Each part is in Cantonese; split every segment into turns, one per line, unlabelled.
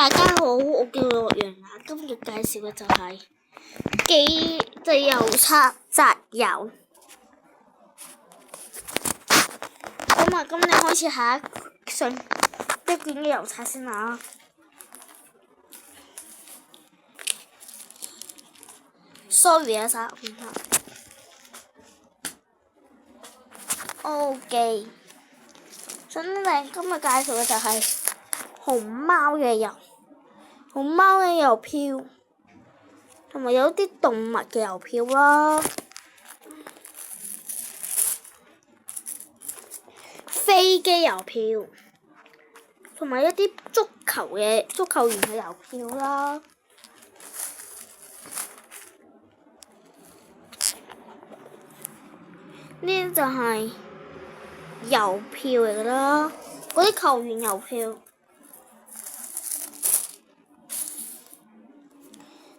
大家好，我叫洛陽雅，今日介紹嘅就係自由冊集郵。今日開始下一卷嘅郵冊先啦。Sorry 啊，15下。OK，今日介紹嘅就係熊貓嘅郵，熊貓嘅郵票，同埋有啲動物嘅郵票啦。飛機郵票，同埋一啲足球員嘅郵票啦。呢啲就係郵票嚟㗎啦，嗰啲球員郵票。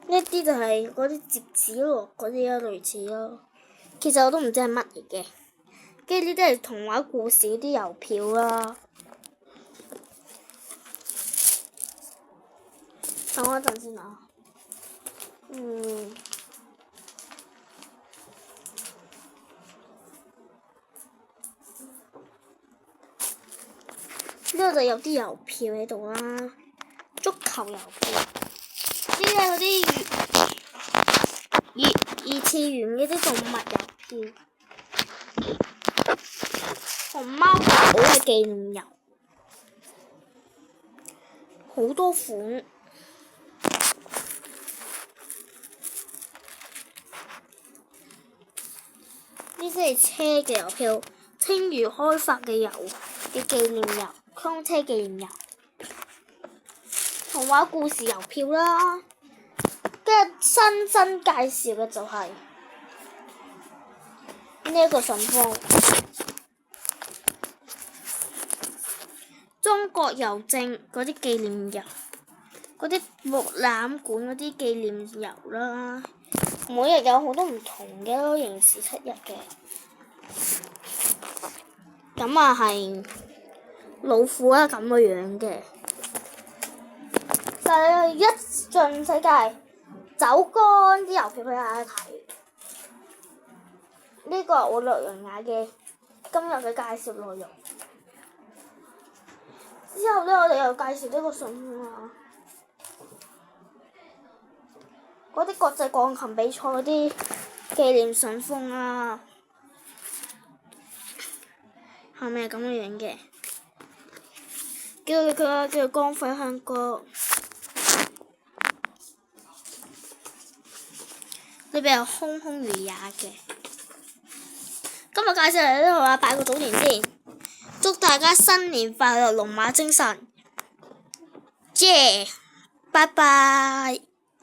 呢啲就係嗰啲摺紙咯，嗰啲啊類似咯。其實我都唔知係乜嚟嘅。跟住呢啲係童話故事嗰啲郵票啦。等我一陣先啊。呢度就有啲郵票喺度啦，足球郵票。呢啲係嗰啲二次元嗰啲動物郵票。熊貓狗嘅紀念郵，好多款。呢啲係車嘅郵票，青嶼開發嘅紀念郵，空車紀念郵，童話故事郵票啦。跟住新介紹嘅就係呢一個信封。中國郵政嗰啲紀念郵，嗰啲博覽館嗰啲紀念郵啦，每日有好多唔同嘅咯，刑事7日嘅。咁啊係老虎啊咁嘅樣嘅，就係一盡世界走乾啲郵票俾大家睇。呢個係我洛陽雅嘅今日嘅介紹內容。之後呢，我哋又介紹呢個信封啊，嗰啲國際鋼琴比賽嗰啲紀念信封啊，後面係咁樣嘅，叫光輝香歌，裏邊有空空如也嘅。今日介紹嚟呢度啦，拜個早年先。祝大家新年快樂，龍馬精神，耶！拜拜。